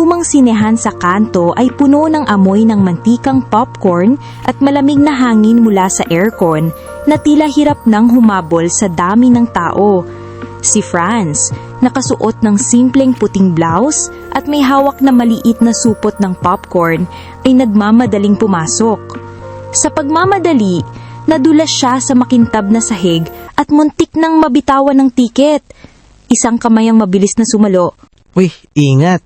lumang sinehan sa kanto ay puno ng amoy ng mantikang popcorn at malamig na hangin mula sa aircon na tila hirap nang humabol sa dami ng tao. Si Franz, nakasuot ng simpleng puting blouse at may hawak na maliit na supot ng popcorn, ay nagmamadaling pumasok. Sa pagmamadali, nadulas siya sa makintab na sahig at muntik nang mabitawan ng tiket. Isang kamay ang mabilis na sumalo. Uy, ingat!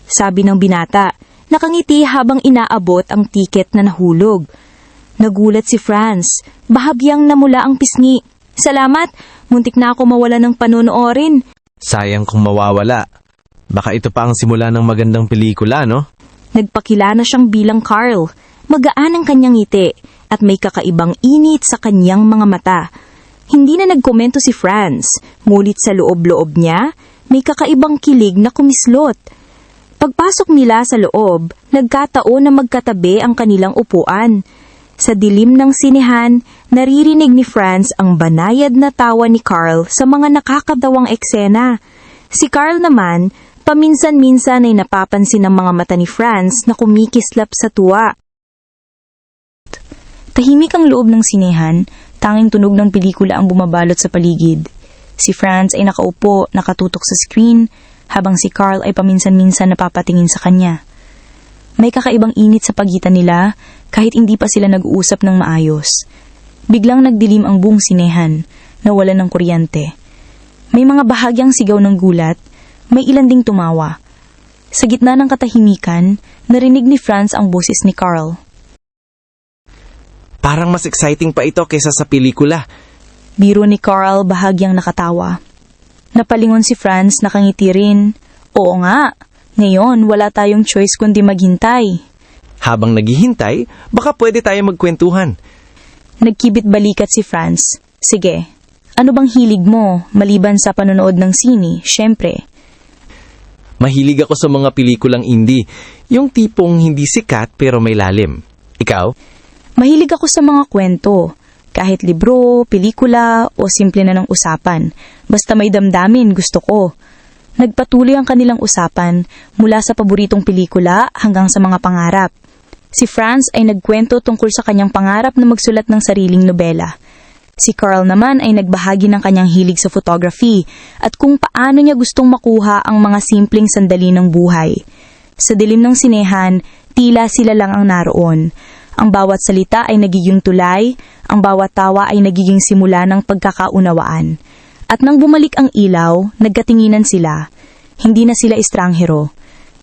Sabi ng binata, nakangiti habang inaabot ang tiket na nahulog. Nagulat si Franz, bahagyang namula ang pisngi. Salamat, muntik na ako mawala ng panonoorin. Sayang kung mawawala. Baka ito pa ang simula ng magandang pelikula, no? Nagpakilala siyang bilang Carl. Magaan ang kanyang ngiti at may kakaibang init sa kanyang mga mata. Hindi na nagkomento si Franz, ngunit sa loob-loob niya, may kakaibang kilig na kumislot. Pagpasok nila sa loob, nagkataon na magkatabi ang kanilang upuan. Sa dilim ng sinehan, naririnig ni Franz ang banayad na tawa ni Carl sa mga nakakatawang eksena. Si Carl naman, paminsan-minsan ay napapansin ng mga mata ni Franz na kumikislap sa tuwa. Tahimik ang loob ng sinehan, tanging tunog ng pelikula ang bumabalot sa paligid. Si Franz ay nakaupo, nakatutok sa screen, habang si Carl ay paminsan-minsan napapatingin sa kanya. May kakaibang init sa pagitan nila kahit hindi pa sila nag-uusap ng maayos. Biglang nagdilim ang buong sinehan, nawalan ng kuryente. May mga bahagyang sigaw ng gulat, may ilan ding tumawa. Sa gitna ng katahimikan, narinig ni Franz ang boses ni Carl. Parang mas exciting pa ito kaysa sa pelikula. Biro ni Carl bahagyang nakatawa. Napalingon si Franz, nakangiti rin. Oo nga, ngayon wala tayong choice kundi maghintay. Habang naghihintay, baka pwede tayo magkwentuhan. Nagkibit balikat si Franz. Sige, ano bang hilig mo maliban sa panonood ng sine, syempre? Mahilig ako sa mga pelikulang indie, yung tipong hindi sikat pero may lalim. Ikaw? Mahilig ako sa mga kwento. Kahit libro, pelikula, o simple na ng usapan. Basta may damdamin, gusto ko. Nagpatuloy ang kanilang usapan mula sa paboritong pelikula hanggang sa mga pangarap. Si Franz ay nagkwento tungkol sa kanyang pangarap na magsulat ng sariling nobela. Si Carl naman ay nagbahagi ng kanyang hilig sa photography at kung paano niya gustong makuha ang mga simpleng sandali ng buhay. Sa dilim ng sinehan, tila sila lang ang naroon. Ang bawat salita ay nagiging tulay, ang bawat tawa ay nagiging simula ng pagkakaunawaan. At nang bumalik ang ilaw, nagkatinginan sila. Hindi na sila estranghero.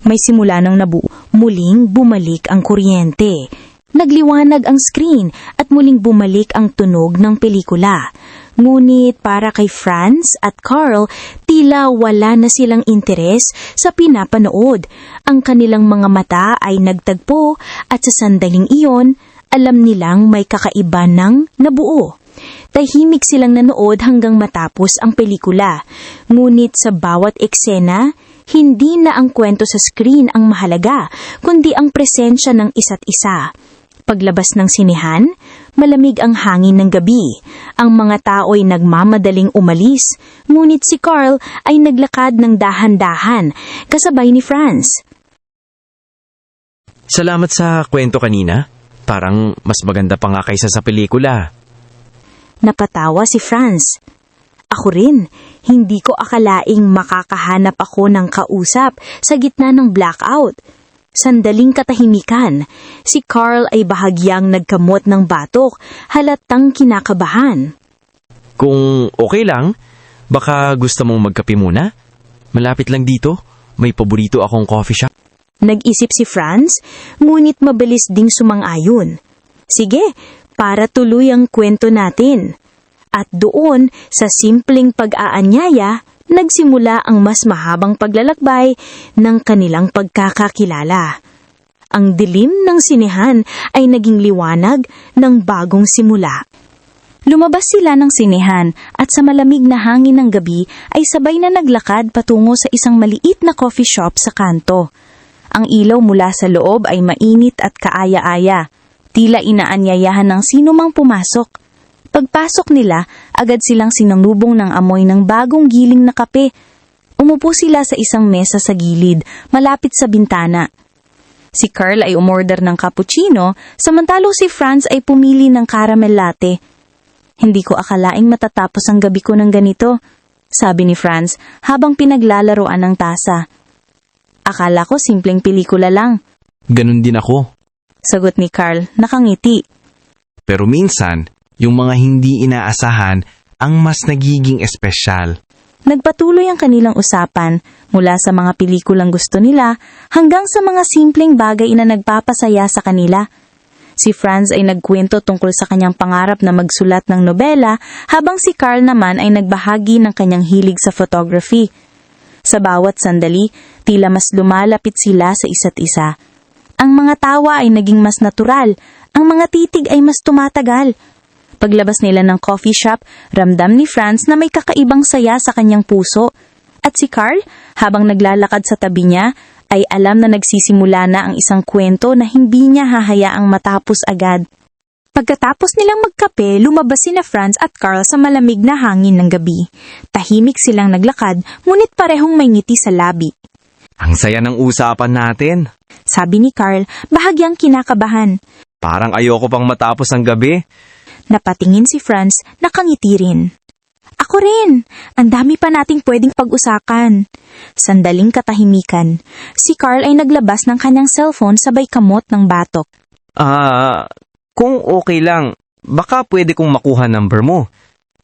May simula ng nabuo. Muling bumalik ang kuryente. Nagliwanag ang screen at muling bumalik ang tunog ng pelikula. Ngunit para kay Franz at Carl, tila wala na silang interes sa pinapanood. Ang kanilang mga mata ay nagtagpo at sa sandaling iyon, alam nilang may kakaiba ng nabuo. Tahimik silang nanood hanggang matapos ang pelikula. Ngunit sa bawat eksena, hindi na ang kwento sa screen ang mahalaga, kundi ang presensya ng isa't isa. Paglabas ng sinehan, malamig ang hangin ng gabi. Ang mga tao ay nagmamadaling umalis, ngunit si Carl ay naglakad ng dahan-dahan, kasabay ni Franz. Salamat sa kwento kanina. Parang mas maganda pa nga kaysa sa pelikula. Napatawa si Franz. Ako rin, hindi ko akalaing makakahanap ako ng kausap sa gitna ng blackout. Sandaling katahimikan, si Carl ay bahagyang nagkamot ng batok, halatang kinakabahan. Kung okay lang, baka gusto mong magkape muna? Malapit lang dito, may paborito akong coffee shop. Nag-isip si Franz, ngunit mabilis ding sumang-ayon. Sige, para tuloy ang kwento natin. At doon, sa simpleng pag-aanyaya, nagsimula ang mas mahabang paglalakbay ng kanilang pagkakakilala. Ang dilim ng sinehan ay naging liwanag ng bagong simula. Lumabas sila ng sinehan at sa malamig na hangin ng gabi ay sabay na naglakad patungo sa isang maliit na coffee shop sa kanto. Ang ilaw mula sa loob ay mainit at kaaya-aya. Tila inaanyayahan ng sino mang pumasok. Pagpasok nila, agad silang sinanubong ng amoy ng bagong giling na kape. Umupo sila sa isang mesa sa gilid, malapit sa bintana. Si Carl ay umorder ng cappuccino, samantalo si Franz ay pumili ng caramel latte. Hindi ko akalaing matatapos ang gabi ko ng ganito, sabi ni Franz habang pinaglalaroan ng tasa. Akala ko simpleng pelikula lang, Ganun din ako. sagot ni Carl, nakangiti. Pero minsan, yung mga hindi inaasahan ang mas nagiging espesyal. Nagpatuloy ang kanilang usapan mula sa mga pelikulang gusto nila hanggang sa mga simpleng bagay na nagpapasaya sa kanila. Si Franz ay nagkwento tungkol sa kanyang pangarap na magsulat ng nobela habang si Carl naman ay nagbahagi ng kanyang hilig sa photography. Sa bawat sandali, tila mas lumalapit sila sa isa't isa. Ang mga tawa ay naging mas natural, ang mga titig ay mas tumatagal. Paglabas nila ng coffee shop, ramdam ni Franz na may kakaibang saya sa kanyang puso. At si Carl, habang naglalakad sa tabi niya, ay alam na nagsisimula na ang isang kwento na hindi niya hahayaang matapos agad. Pagkatapos nilang magkape, lumabas sina Franz at Carl sa malamig na hangin ng gabi. Tahimik silang naglakad, ngunit parehong may ngiti sa labi. Ang saya ng usapan natin. Sabi ni Carl, bahagyang kinakabahan. Parang ayoko pang matapos ang gabi. Napatingin si Franz, nakangiti rin. Ako rin! Ang dami pa nating pwedeng pag-usakan. Sandaling katahimikan. Si Carl ay naglabas ng kanyang cellphone sabay kamot ng batok. Kung okay lang, baka pwede kong makuha number mo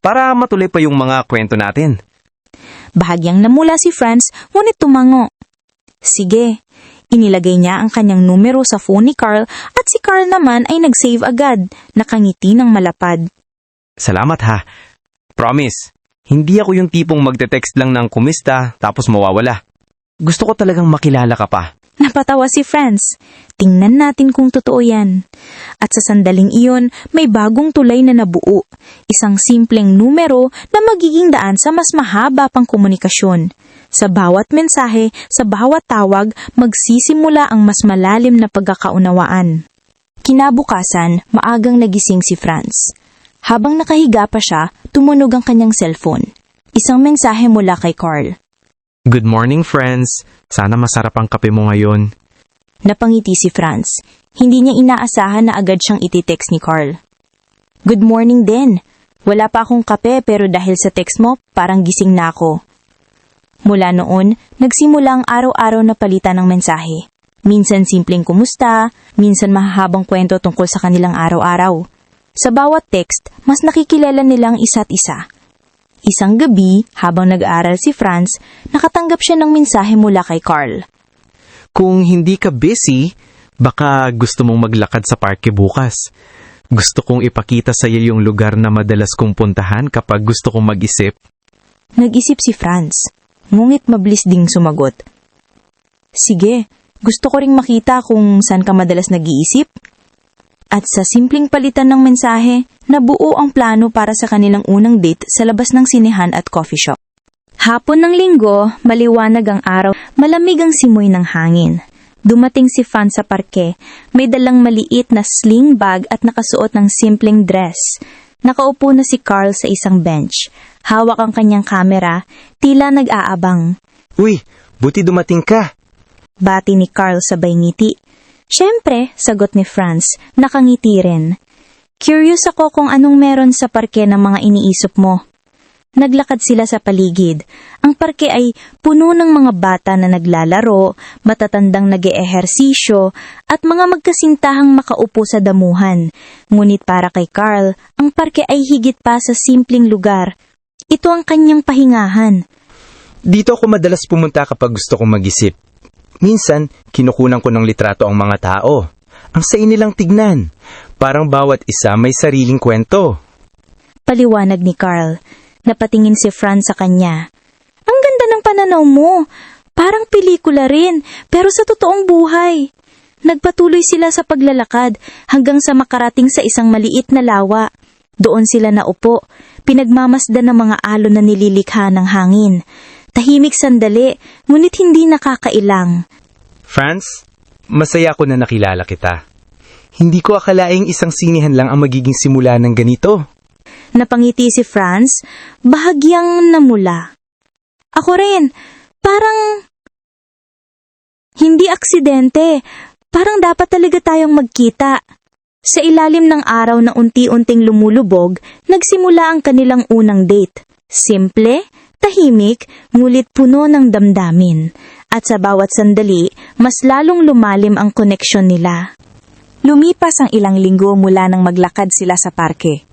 para matuloy pa yung mga kwento natin. Bahagyang namula si Franz, ngunit tumango. Sige. Inilagay niya ang kanyang numero sa phone ni Carl at si Carl naman ay nag-save agad, nakangiti ng malapad. Salamat ha. Promise, hindi ako yung tipong magte-text lang ng kumista tapos mawawala. Gusto ko talagang makilala ka pa. Napatawa si Franz. Tingnan natin kung totoo yan. At sa sandaling iyon, may bagong tulay na nabuo. Isang simpleng numero na magiging daan sa mas mahaba pang komunikasyon. Sa bawat mensahe, sa bawat tawag, magsisimula ang mas malalim na pagkakaunawaan. Kinabukasan, maagang nagising si Franz. Habang nakahiga pa siya, tumunog ang kanyang cellphone. Isang mensahe mula kay Carl. Good morning, friends. Sana masarap ang kape mo ngayon. Napangiti si Franz. Hindi niya inaasahan na agad siyang ititext ni Carl. Good morning din. Wala pa akong kape pero dahil sa text mo, parang gising na ako. Mula noon, nagsimula ang araw-araw na palitan ng mensahe. Minsan simpleng kumusta, minsan mahahabang kwento tungkol sa kanilang araw-araw. Sa bawat text, mas nakikilala nilang isa't isa. Isang gabi, habang nag-aaral si Franz, nakatanggap siya ng mensahe mula kay Carl. Kung hindi ka busy, baka gusto mong maglakad sa parke bukas. Gusto kong ipakita sa iyo yung lugar na madalas kong puntahan kapag gusto kong mag-isip. Nag-isip si Franz, ngunit mabilis ding sumagot. Sige, gusto ko ring makita kung saan ka madalas nag-iisip. At sa simpleng palitan ng mensahe, nabuo ang plano para sa kanilang unang date sa labas ng sinehan at coffee shop. Hapon ng linggo, maliwanag ang araw, malamig ang simoy ng hangin. Dumating si Fan sa parke, may dalang maliit na sling bag at nakasuot ng simpleng dress. Nakaupo na si Carl sa isang bench. Hawak ang kanyang kamera, tila nag-aabang. Uy, buti dumating ka. Bati ni Carl sabay ngiti. Siyempre, sagot ni Franz, nakangiti rin. Curious ako kung anong meron sa parke ng mga iniisip mo. Naglakad sila sa paligid. Ang parke ay puno ng mga bata na naglalaro, matatandang nag-eehersisyo, at mga magkasintahang makaupo sa damuhan. Ngunit para kay Carl, ang parke ay higit pa sa simpleng lugar. Ito ang kanyang pahingahan. Dito ako madalas pumunta kapag gusto kong mag-isip. Minsan, kinukunan ko ng litrato ang mga tao. Ang saya nilang tignan. Parang bawat isa may sariling kwento. Paliwanag ni Carl. Napatingin si Franz sa kanya. Ang ganda ng pananaw mo. Parang pelikula rin, pero sa totoong buhay. Nagpatuloy sila sa paglalakad hanggang sa makarating sa isang maliit na lawa. Doon sila naupo, pinagmamasdan ng mga alon na nililikha ng hangin. Tahimik sandali, ngunit hindi nakakailang. Franz, masaya ako na nakilala kita. Hindi ko akalaing isang sinihan lang ang magiging simula ng ganito. Napangiti si Franz, bahagyang namula. Ako rin, Parang hindi aksidente. Parang dapat talaga tayong magkita. Sa ilalim ng araw na unti-unting lumulubog, nagsimula ang kanilang unang date. Simple, tahimik, ngulit puno ng damdamin. At sa bawat sandali, mas lalong lumalim ang koneksyon nila. Lumipas ang ilang linggo mula nang maglakad sila sa parke.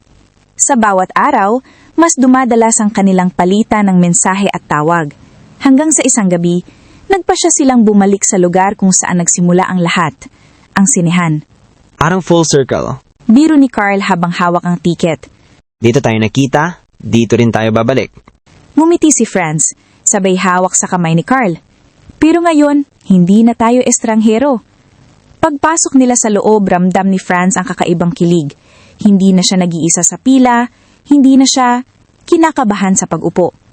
Sa bawat araw, mas dumadalas ang kanilang palitan ng mensahe at tawag. Hanggang sa isang gabi, nagpasya silang bumalik sa lugar kung saan nagsimula ang lahat, ang sinehan. Parang full circle. Biro ni Carl habang hawak ang tiket. Dito tayo nakita, dito rin tayo babalik. Ngumiti si Franz, sabay hawak sa kamay ni Carl. Pero ngayon, hindi na tayo estranghero. Pagpasok nila sa loob, ramdam ni Franz ang kakaibang kilig. Hindi na siya nag-iisa sa pila, hindi na siya kinakabahan sa pag-upo.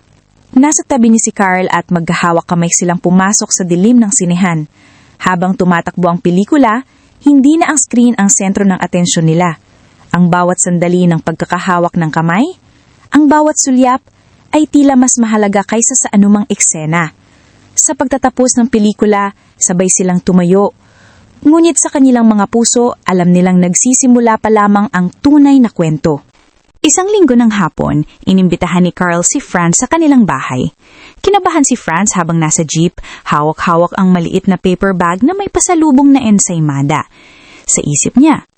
Nasa tabi ni si Carl at maghahawak kamay silang pumasok sa dilim ng sinehan. Habang tumatakbo ang pelikula, hindi na ang screen ang sentro ng atensyon nila. Ang bawat sandali ng pagkakahawak ng kamay, ang bawat sulyap, ay tila mas mahalaga kaysa sa anumang eksena. Sa pagtatapos ng pelikula, sabay silang tumayo. Ngunit sa kanilang mga puso, alam nilang nagsisimula pa lamang ang tunay na kwento. Isang linggo ng hapon, inimbitahan ni Carl si Franz sa kanilang bahay. Kinabahan si Franz habang nasa jeep, hawak-hawak ang maliit na paper bag na may pasalubong na ensaymada. Sa isip niya,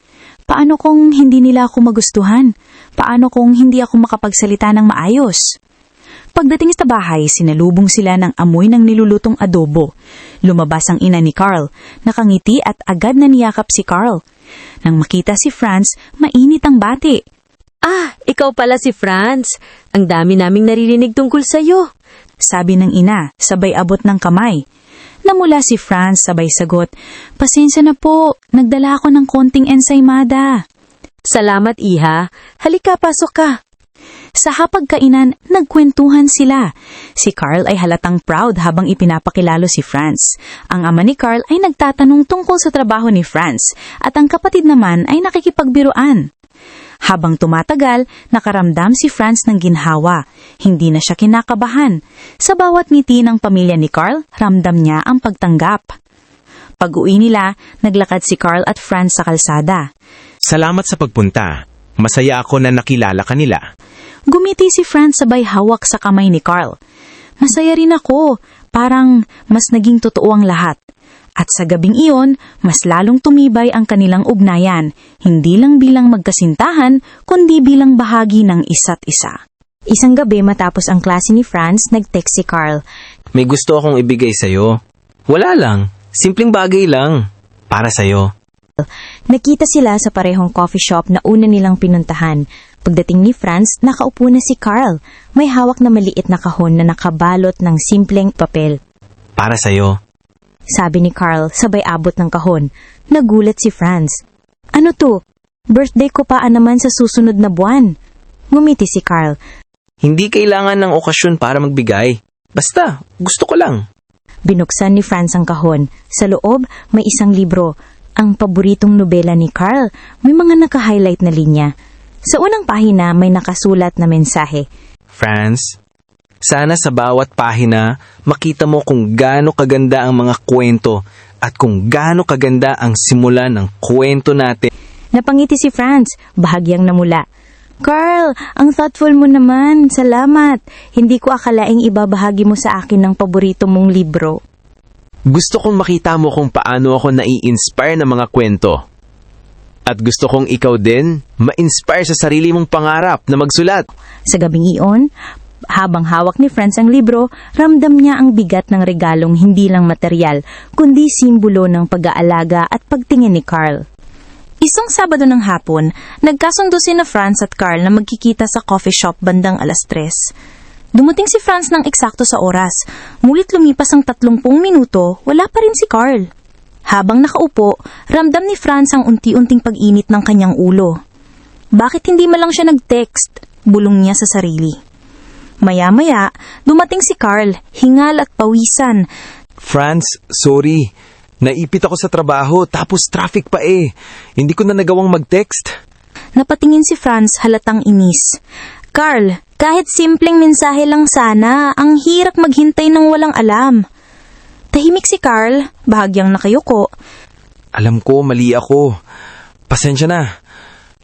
paano kung hindi nila ako magustuhan? Paano kung hindi ako makapagsalita ng maayos? Pagdating sa bahay, sinalubong sila ng amoy ng nilulutong adobo. Lumabas ang ina ni Carl, nakangiti at agad na niyakap si Carl. Nang makita si Franz, mainit ang bati. Ah, ikaw pala si Franz. Ang dami naming naririnig tungkol sa'yo. Sabi ng ina, sabay abot ng kamay. Namula si Franz, sabay sagot, pasensya na po, nagdala ako ng konting ensaymada. Salamat, iha. Halika, pasok ka. Sa hapagkainan, nagkwentuhan sila. Si Carl ay halatang proud habang ipinapakilalo si Franz. Ang ama ni Carl ay nagtatanong tungkol sa trabaho ni Franz at ang kapatid naman ay nakikipagbiruan. Habang tumatagal, nakaramdam si Franz ng ginhawa. Hindi na siya kinakabahan. Sa bawat ngiti ng pamilya ni Carl, ramdam niya ang pagtanggap. Pag-uwi nila, naglakad si Carl at Franz sa kalsada. Salamat sa pagpunta. Masaya ako na nakilala ka nila. Gumiti si Franz sabay hawak sa kamay ni Carl. Masaya rin ako. Parang mas naging totoo ang lahat. At sa gabing iyon, mas lalong tumibay ang kanilang ugnayan, hindi lang bilang magkasintahan, kundi bilang bahagi ng isa't isa. Isang gabi matapos ang klase ni Franz, nag-text si Carl. May gusto akong ibigay sa'yo. Wala lang. Simpleng bagay lang. Para sa'yo. Nakita sila sa parehong coffee shop na una nilang pinuntahan. Pagdating ni Franz, nakaupo na si Carl. May hawak na maliit na kahon na nakabalot ng simpleng papel. Para sa'yo. Sabi ni Carl, sabay abot ng kahon. Nagulat si Franz. Ano to? Birthday ko pa naman sa susunod na buwan. Ngumiti si Carl. Hindi kailangan ng okasyon para magbigay. Basta, gusto ko lang. Binuksan ni Franz ang kahon. Sa loob, may isang libro. Ang paboritong nobela ni Carl. May mga naka-highlight na linya. Sa unang pahina, may nakasulat na mensahe. Franz, sana sa bawat pahina, makita mo kung gaano kaganda ang mga kwento at kung gaano kaganda ang simula ng kwento natin. Napangiti si Franz, bahagyang namula. Carl, ang thoughtful mo naman. Salamat. Hindi ko akalaing ibabahagi mo sa akin ng paborito mong libro. Gusto kong makita mo kung paano ako nai-inspire ng mga kwento. At gusto kong ikaw din ma-inspire sa sarili mong pangarap na magsulat. Sa gabing iyon, habang hawak ni Franz ang libro, ramdam niya ang bigat ng regalong hindi lang material, kundi simbolo ng pag-aalaga at pagtingin ni Carl. Isang Sabado ng hapon, nagkasundo sina Franz at Carl na magkikita sa coffee shop bandang 3:00. Dumating si Franz ng eksakto sa oras, ngunit lumipas ang 30 minuto, wala pa rin si Carl. Habang nakaupo, ramdam ni Franz ang unti-unting pag-init ng kanyang ulo. Bakit hindi man lang siya nag-text? Bulong niya sa sarili. Maya-maya, dumating si Carl, hingal at pawisan. Franz, sorry. Naipit ako sa trabaho tapos traffic pa eh. Hindi ko na nagawang mag-text. Napatingin si Franz halatang inis. Carl, Kahit simpleng mensahe lang sana, ang hirap maghintay ng walang alam. Tahimik si Carl, bahagyang nakayuko. Alam ko, mali ako. Pasensya na.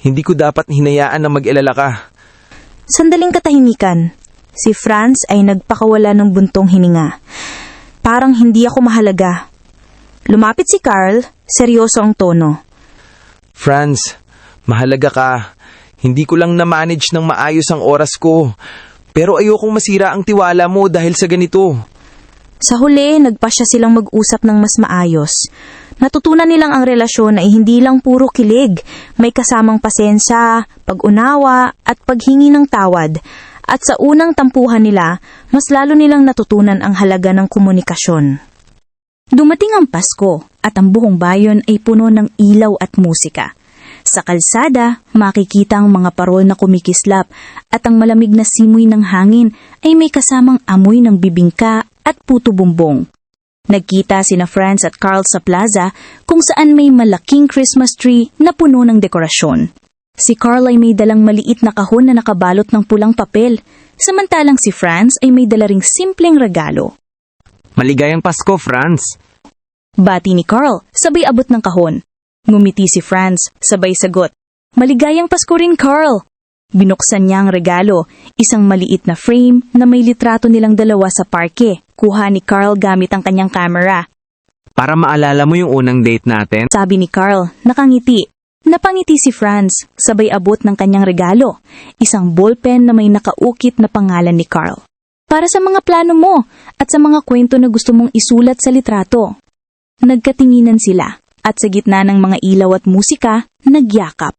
Hindi ko dapat hinayaan na mag-alala ka. Sandaling katahimikan. Si Franz ay nagpakawala ng buntong hininga. Parang hindi ako mahalaga. Lumapit si Carl, seryoso ang tono. Franz, mahalaga ka. Hindi ko lang na-manage ng maayos ang oras ko. Pero ayokong masira ang tiwala mo dahil sa ganito. Sa huli, nagpasya silang mag-usap ng mas maayos. Natutunan nilang ang relasyon ay hindi lang puro kilig, may kasamang pasensya, pag-unawa at paghingi ng tawad. At sa unang tampuhan nila, mas lalo nilang natutunan ang halaga ng komunikasyon. Dumating ang Pasko at ang buong bayan ay puno ng ilaw at musika. Sa kalsada, makikita ang mga parol na kumikislap at ang malamig na simoy ng hangin ay may kasamang amoy ng bibingka at puto bumbong. Nagkita sina Franz at Carl sa plaza kung saan may malaking Christmas tree na puno ng dekorasyon. Si Carl ay may dalang maliit na kahon na nakabalot ng pulang papel, samantalang si Franz ay may dala ring simpleng regalo. Maligayang Pasko, Franz. Bati ni Carl, sabay abot ng kahon. Ngumiti si Franz, sabay sagot. Maligayang Pasko rin, Carl! Binuksan niya ang regalo, isang maliit na frame na may litrato nilang dalawa sa parke. Kuha ni Carl gamit ang kanyang camera. Para maalala mo yung unang date natin? Sabi ni Carl, nakangiti. Napangiti si Franz, sabay abot ng kanyang regalo. Isang ballpen na may nakaukit na pangalan ni Carl. Para sa mga plano mo at sa mga kwento na gusto mong isulat sa litrato. Nagkatinginan sila at sa gitna ng mga ilaw at musika, nagyakap.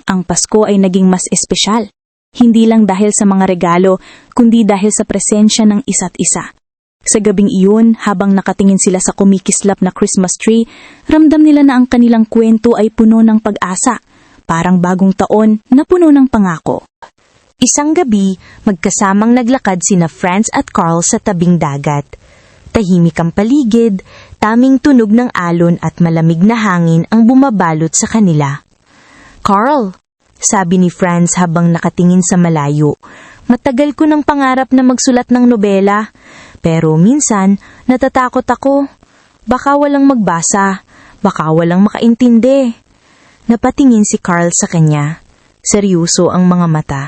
Ang Pasko ay naging mas espesyal. Hindi lang dahil sa mga regalo, kundi dahil sa presensya ng isa't isa. Sa gabing iyon, habang nakatingin sila sa kumikislap na Christmas tree, ramdam nila na ang kanilang kwento ay puno ng pag-asa, parang bagong taon na puno ng pangako. Isang gabi, magkasamang naglakad sina Franz at Carl sa tabing dagat. Tahimik ang paligid, taming tunog ng alon at malamig na hangin ang bumabalot sa kanila. Carl, sabi ni Franz habang nakatingin sa malayo, matagal ko ng pangarap na magsulat ng nobela. Pero minsan, natatakot ako. Baka walang magbasa, baka walang makaintindi. Napatingin si Carl sa kanya. Seryoso ang mga mata.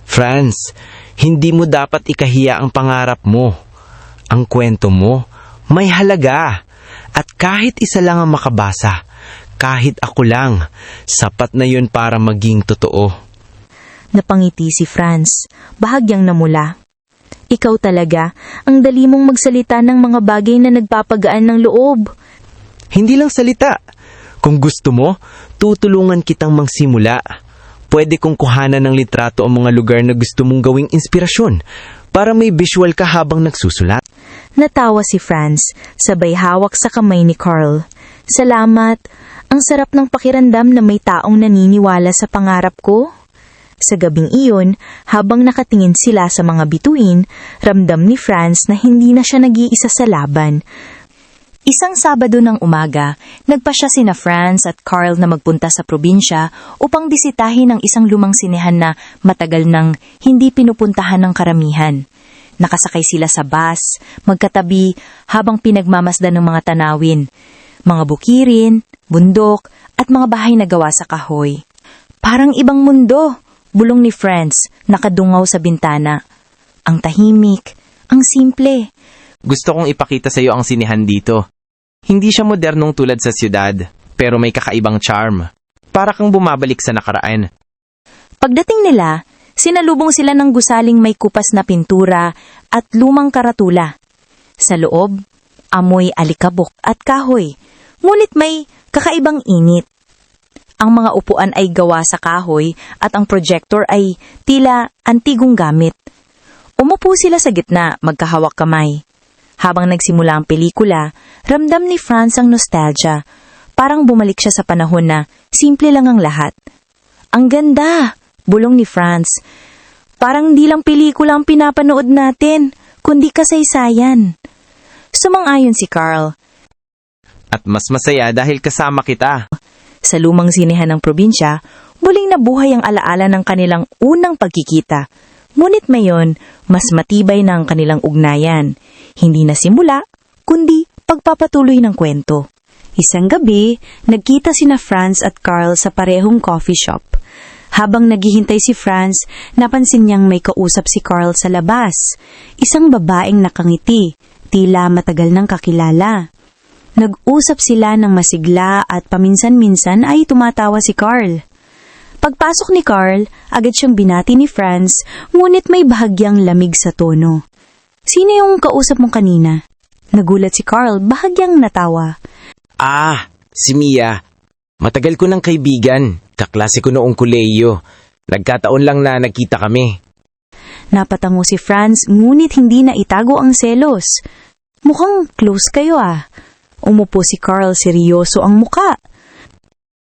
Franz, hindi mo dapat ikahiya ang pangarap mo. Ang kwento mo, may halaga. At kahit isa lang ang makabasa, kahit ako lang, sapat na yun para maging totoo. Napangiti si Franz, bahagyang namula. Ikaw talaga, ang dali mong magsalita ng mga bagay na nagpapagaan ng loob. Hindi lang salita. Kung gusto mo, tutulungan kitang magsimula. Pwede kong kuhanan ng litrato ang mga lugar na gusto mong gawing inspirasyon para may visual ka habang nagsusulat. Natawa si Franz, sabay hawak sa kamay ni Carl. Salamat. Ang sarap ng pakiramdam na may taong naniniwala sa pangarap ko. Sa gabing iyon, habang nakatingin sila sa mga bituin, ramdam ni Franz na hindi na siya nag-iisa sa laban. Isang Sabado ng umaga, nagpasya sina Franz at Carl na magpunta sa probinsya upang bisitahin ang isang lumang sinehan na matagal nang hindi pinupuntahan ng karamihan. Nakasakay sila sa bus, magkatabi habang pinagmamasdan ng mga tanawin, mga bukirin, bundok at mga bahay na gawa sa kahoy. Parang ibang mundo! Bulong ni Franz, nakadungaw sa bintana. Ang tahimik, ang simple. Gusto kong ipakita sa iyo ang sinihan dito. Hindi siya modernong tulad sa siyudad, pero may kakaibang charm. Para kang bumabalik sa nakaraan. Pagdating nila, sinalubong sila ng gusaling may kupas na pintura at lumang karatula. Sa loob, amoy alikabok at kahoy, ngunit may kakaibang init. Ang mga upuan ay gawa sa kahoy at ang projector ay tila antigong gamit. Umupo sila sa gitna, magkahawak kamay. Habang nagsimula ang pelikula, ramdam ni Franz ang nostalgia. Parang bumalik siya sa panahon na simple lang ang lahat. Ang ganda! Bulong ni Franz. Parang di lang pelikula ang pinapanood natin, kundi kasaysayan. Sumang-ayon si Carl. At mas masaya dahil kasama kita. Sa lumang sinehan ng probinsya, muling nabuhay ang alaala ng kanilang unang pagkikita. Ngunit mayon, mas matibay na ang kanilang ugnayan. Hindi na simula, kundi pagpapatuloy ng kwento. Isang gabi, nagkita sina Franz at Carl sa parehong coffee shop. Habang naghihintay si Franz, napansin niyang may kausap si Carl sa labas. Isang babaeng nakangiti, tila matagal nang kakilala. Nag-usap sila ng masigla at paminsan-minsan ay tumatawa si Carl. Pagpasok ni Carl, agad siyang binati ni Franz, ngunit may bahagyang lamig sa tono. Sino yung kausap mong kanina? Nagulat si Carl, bahagyang natawa. Si Mia. Matagal ko ng kaibigan. Kaklase ko noong kolehiyo. Nagkataon lang na nagkita kami. Napatango si Franz, ngunit hindi na itago ang selos. Mukhang close kayo ah. Umupo si Carl, seryoso ang muka.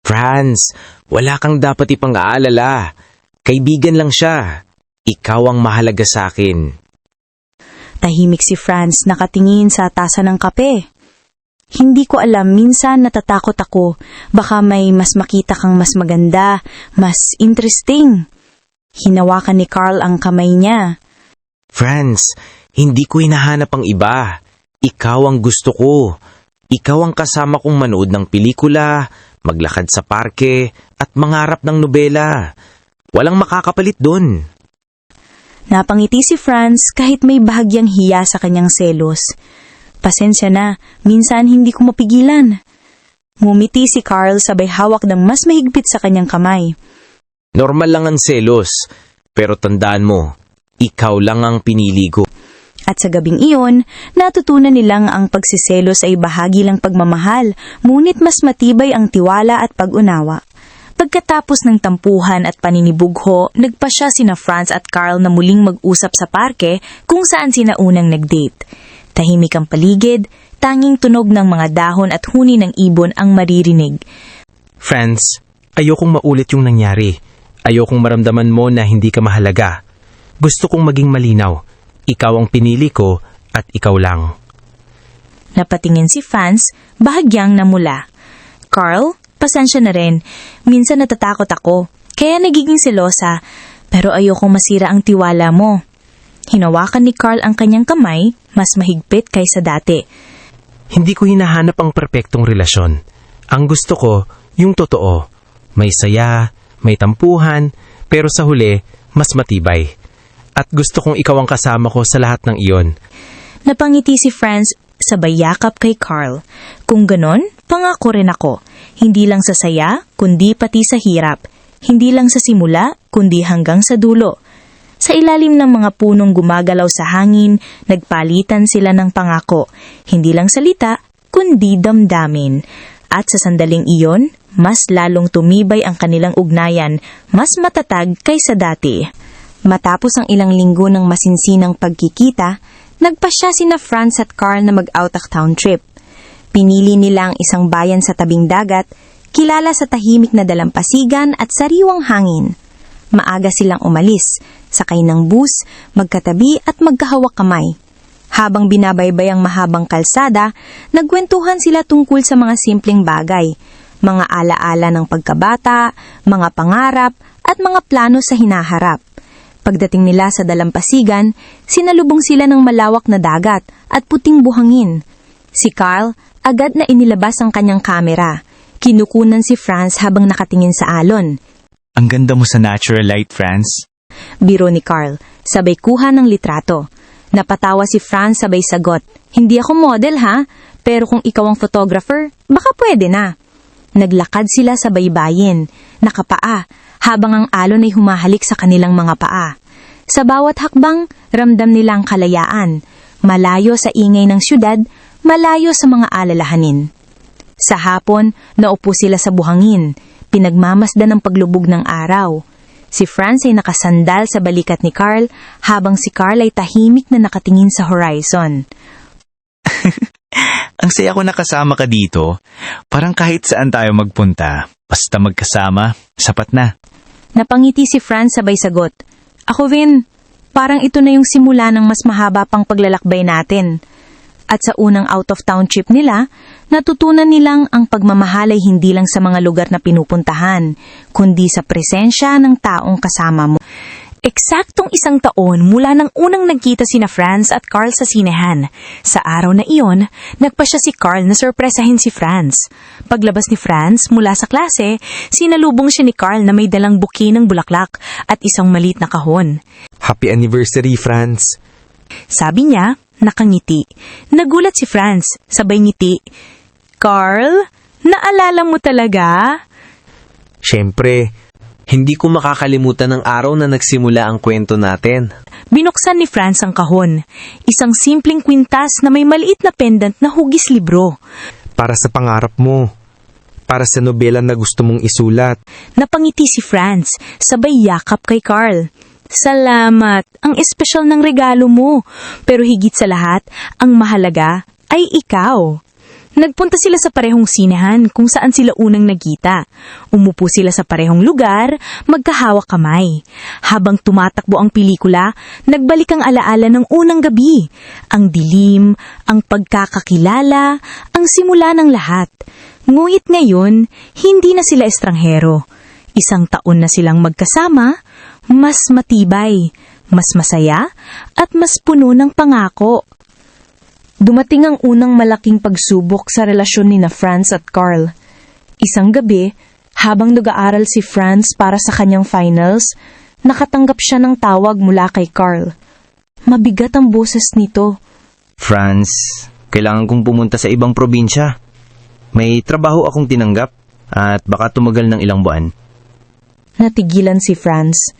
Franz, wala kang dapat ipang-aalala. Kaibigan lang siya. Ikaw ang mahalaga sa akin. Tahimik si Franz, nakatingin sa tasa ng kape. Hindi ko alam, minsan natatakot ako. Baka may mas makita kang mas maganda, mas interesting. Hinawakan ni Carl ang kamay niya. Franz, hindi ko hinahanap ang iba. Ikaw ang gusto ko. Ikaw ang kasama kong manood ng pelikula, maglakad sa parke, at mangarap ng nobela. Walang makakapalit dun. Napangiti si Franz kahit may bahagyang hiya sa kanyang selos. Pasensya na, minsan hindi ko mapigilan. Ngumiti si Carl sabay hawak ng mas mahigpit sa kanyang kamay. Normal lang ang selos, pero tandaan mo, ikaw lang ang pinili ko. At sa gabing iyon, natutunan nilang ang pagsiselos ay bahagi lang pagmamahal, ngunit mas matibay ang tiwala at pag-unawa. Pagkatapos ng tampuhan at paninibugho, nagpasya sina Franz at Carl na muling mag-usap sa parke kung saan sina unang nag-date. Tahimik ang paligid, tanging tunog ng mga dahon at huni ng ibon ang maririnig. Franz, ayokong maulit yung nangyari. Ayokong maramdaman mo na hindi ka mahalaga. Gusto kong maging malinaw. Ikaw ang pinili ko at ikaw lang. Napatingin si Franz, bahagyang namula. Carl, pasensya na rin. Minsan natatakot ako, kaya nagiging selosa, pero ayokong masira ang tiwala mo. Hinawakan ni Carl ang kanyang kamay, mas mahigpit kaysa dati. Hindi ko hinahanap ang perpektong relasyon. Ang gusto ko, yung totoo. May saya, may tampuhan, pero sa huli, mas matibay. At gusto kong ikaw ang kasama ko sa lahat ng iyon. Napangiti si Franz, sabay yakap kay Carl. Kung ganon, pangako rin ako. Hindi lang sa saya, kundi pati sa hirap. Hindi lang sa simula, kundi hanggang sa dulo. Sa ilalim ng mga punong gumagalaw sa hangin, nagpalitan sila ng pangako. Hindi lang salita, kundi damdamin. At sa sandaling iyon, mas lalong tumibay ang kanilang ugnayan, mas matatag kaysa dati. Matapos ang ilang linggo ng masinsinang pagkikita, nagpasya sina Franz at Carl na mag-out-of-town trip. Pinili nila ang isang bayan sa tabing dagat, kilala sa tahimik na dalampasigan at sariwang hangin. Maaga silang umalis, sakay ng bus, magkatabi at magkahawak kamay. Habang binabaybay ang mahabang kalsada, nagkwentuhan sila tungkol sa mga simpleng bagay, mga alaala ng pagkabata, mga pangarap at mga plano sa hinaharap. Pagdating nila sa dalampasigan, sinalubong sila ng malawak na dagat at puting buhangin. Si Carl agad na inilabas ang kanyang kamera. Kinukunan si Franz habang nakatingin sa alon. Ang ganda mo sa natural light, Franz. Biro ni Carl, sabay kuha ng litrato. Napatawa si Franz sabay sagot, "Hindi ako model ha, pero kung ikaw ang photographer, baka pwede na." Naglakad sila sa baybayin, nakapaa, habang ang alon ay humahalik sa kanilang mga paa. Sa bawat hakbang, ramdam nila ang kalayaan, malayo sa ingay ng syudad, malayo sa mga alalahanin. Sa hapon, naupo sila sa buhangin, pinagmamasdan ng paglubog ng araw. Si Franz ay nakasandal sa balikat ni Carl, habang si Carl ay tahimik na nakatingin sa horizon. Ang saya ko nakasama ka dito. Parang kahit saan tayo magpunta, basta magkasama, sapat na. Napangiti si Franz sabay sagot, "Ako Vin, parang ito na yung simula ng mas mahaba pang paglalakbay natin." At sa unang out-of-town trip nila, natutunan nilang ang pagmamahal ay hindi lang sa mga lugar na pinupuntahan, kundi sa presensya ng taong kasama mo. Eksaktong 1 taon mula nang unang nagkita sina Franz at Carl sa sinehan. Sa araw na iyon, nagpasya si Carl na sorpresahin si Franz. Paglabas ni Franz mula sa klase, sinalubong siya ni Carl na may dalang buki ng bulaklak at isang maliit na kahon. Happy anniversary, Franz. Sabi niya, nakangiti. Nagulat si Franz, sabay ngiti. Carl, naalala mo talaga? Siyempre, hindi ko makakalimutan ng araw na nagsimula ang kwento natin. Binuksan ni Franz ang kahon. Isang simpleng kwintas na may maliit na pendant na hugis libro. Para sa pangarap mo. Para sa nobela na gusto mong isulat. Napangiti si Franz, sabay yakap kay Carl. Salamat, ang espesyal ng regalo mo. Pero higit sa lahat, ang mahalaga ay ikaw. Nagpunta sila sa parehong sinehan kung saan sila unang nagkita. Umupo sila sa parehong lugar, magkahawak kamay. Habang tumatakbo ang pelikula, nagbalik ang alaala ng unang gabi. Ang dilim, ang pagkakakilala, ang simula ng lahat. Ngunit ngayon, hindi na sila estranghero. 1 taon na silang magkasama, mas matibay, mas masaya, at mas puno ng pangako. Dumating ang unang malaking pagsubok sa relasyon ni na Franz at Carl. Isang gabi, habang nag-aaral si Franz para sa kanyang finals, nakatanggap siya ng tawag mula kay Carl. Mabigat ang boses nito. Franz, kailangan kong pumunta sa ibang probinsya. May trabaho akong tinanggap at baka tumagal ng ilang buwan. Natigilan si Franz.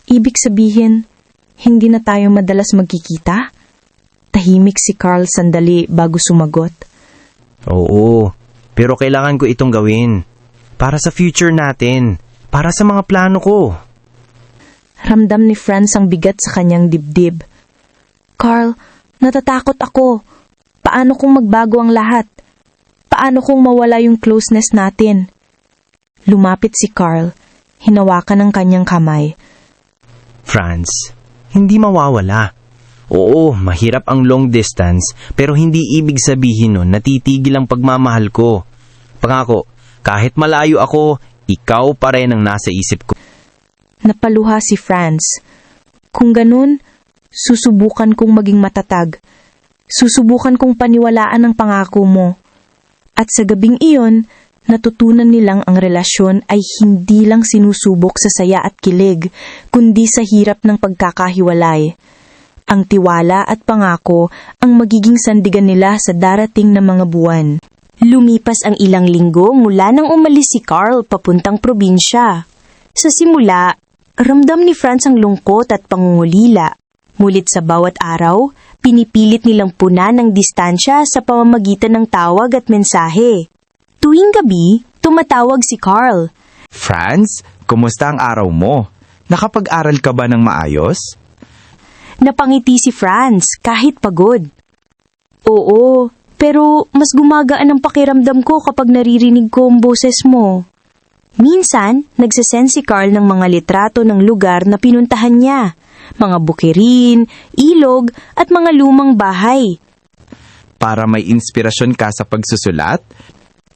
Ibig sabihin, hindi na tayo madalas magkikita? Tahimik si Carl sandali bago sumagot. Oo, pero kailangan ko itong gawin. Para sa future natin. Para sa mga plano ko. Ramdam ni Franz ang bigat sa kanyang dibdib. Carl, natatakot ako. Paano kung magbago ang lahat? Paano kung mawala yung closeness natin? Lumapit si Carl. Hinawakan ang kanyang kamay. Franz, hindi mawawala. Oo, mahirap ang long distance, pero hindi ibig sabihin nun na titigil ang pagmamahal ko. Pangako, kahit malayo ako, ikaw pa rin ang nasa isip ko. Napaluha si Franz. Kung ganun, susubukan kong maging matatag. Susubukan kong paniwalaan ang pangako mo. At sa gabing iyon, natutunan nilang ang relasyon ay hindi lang sinusubok sa saya at kilig, kundi sa hirap ng pagkakahiwalay. Ang tiwala at pangako ang magiging sandigan nila sa darating na mga buwan. Lumipas ang ilang linggo mula nang umalis si Carl papuntang probinsya. Sa simula, ramdam ni Franz ang lungkot at pangungulila. Ngunit sa bawat araw, pinipilit nilang punan ang distansya sa pamamagitan ng tawag at mensahe. Tuwing gabi, tumatawag si Carl. Franz, kumusta ang araw mo? Nakapag-aral ka ba ng maayos? Napangiti si Franz kahit pagod. Oo, pero mas gumagaan ang pakiramdam ko kapag naririnig ko ang boses mo. Minsan, nagsasend si Carl ng mga litrato ng lugar na pinuntahan niya. Mga bukirin, ilog, at mga lumang bahay. Para may inspirasyon ka sa pagsusulat?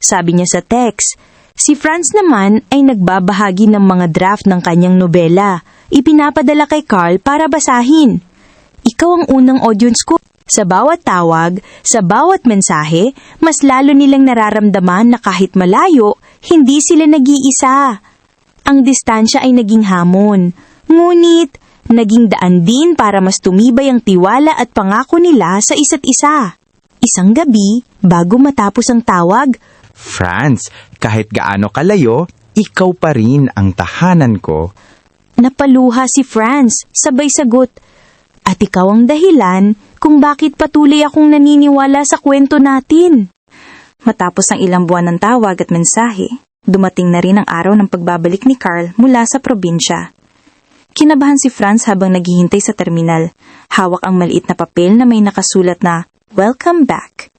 Sabi niya sa text. Si Franz naman ay nagbabahagi ng mga draft ng kanyang nobela. Ipinapadala kay Carl para basahin. Ikaw ang unang audience ko. Sa bawat tawag, sa bawat mensahe, mas lalo nilang nararamdaman na kahit malayo, hindi sila nag-iisa. Ang distansya ay naging hamon. Ngunit, naging daan din para mas tumibay ang tiwala at pangako nila sa isa't isa. Isang gabi, bago matapos ang tawag, Franz, kahit gaano kalayo, ikaw pa rin ang tahanan ko. napaluha si Franz, sabay sagot. At ikaw ang dahilan kung bakit patuloy akong naniniwala sa kwento natin. Matapos ang ilang buwan ng tawag at mensahe, dumating na rin ang araw ng pagbabalik ni Carl mula sa probinsya. Kinabahan si Franz habang naghihintay sa terminal. Hawak ang maliit na papel na may nakasulat na, "Welcome back."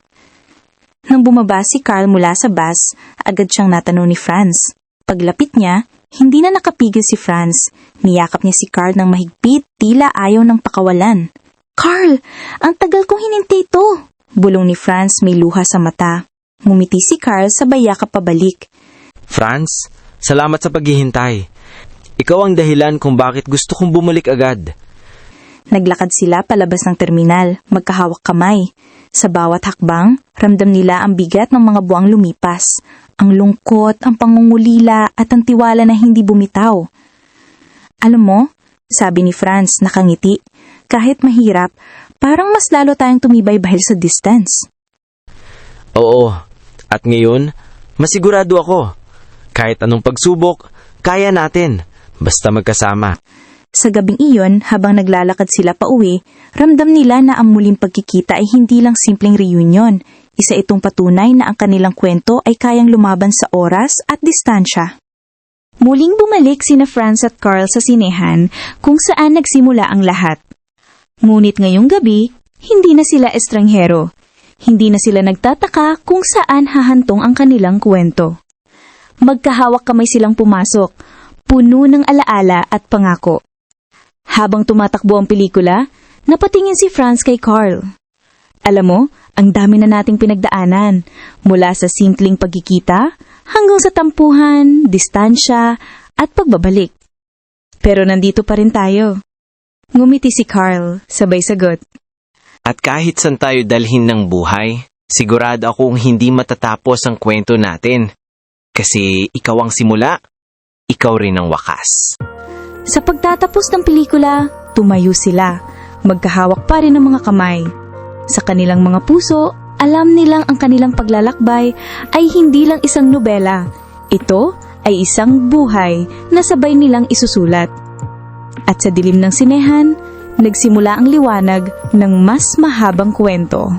Nang bumaba si Carl mula sa bus, agad siyang natanong ni Franz. Paglapit niya, hindi na nakapigil si Franz. Niyakap niya si Carl ng mahigpit, tila ayaw ng pakawalan. "Carl, ang tagal kong hinintay ito!" Bulong ni Franz, may luha sa mata. Ngumiti si Carl sabay yakap pabalik. Franz, salamat sa paghihintay. Ikaw ang dahilan kung bakit gusto kong bumalik agad. Naglakad sila palabas ng terminal, magkahawak kamay. Sa bawat hakbang, ramdam nila ang bigat ng mga buwang lumipas. Ang lungkot, ang pangungulila at ang tiwala na hindi bumitaw. Alam mo, sabi ni Franz nakangiti, kahit mahirap, parang mas lalo tayong tumibay dahil sa distance. Oo, at ngayon, masigurado ako. Kahit anong pagsubok, kaya natin, basta magkasama. Sa gabing iyon, habang naglalakad sila pa uwi, ramdam nila na ang muling pagkikita ay hindi lang simpleng reunion. Isa itong patunay na ang kanilang kwento ay kayang lumaban sa oras at distansya. Muling bumalik sina Franz at Carl sa sinehan kung saan nagsimula ang lahat. Ngunit ngayong gabi, hindi na sila estranghero. Hindi na sila nagtataka kung saan hahantong ang kanilang kwento. Magkahawak kamay silang pumasok, puno ng alaala at pangako. Habang tumatakbo ang pelikula, napatingin si Franz kay Carl. Alam mo, ang dami na nating pinagdaanan, mula sa simpleng pagkikita hanggang sa tampuhan, distansya at pagbabalik. Pero nandito pa rin tayo. Ngumiti si Carl, sabay sagot. At kahit saan tayo dalhin ng buhay, sigurado akong hindi matatapos ang kwento natin. Kasi ikaw ang simula, ikaw rin ang wakas. Sa pagtatapos ng pelikula, tumayo sila. Magkahawak pa rin ang mga kamay. Sa kanilang mga puso, alam nilang ang kanilang paglalakbay ay hindi lang isang nobela. Ito ay isang buhay na sabay nilang isusulat. At sa dilim ng sinehan, nagsimula ang liwanag ng mas mahabang kwento.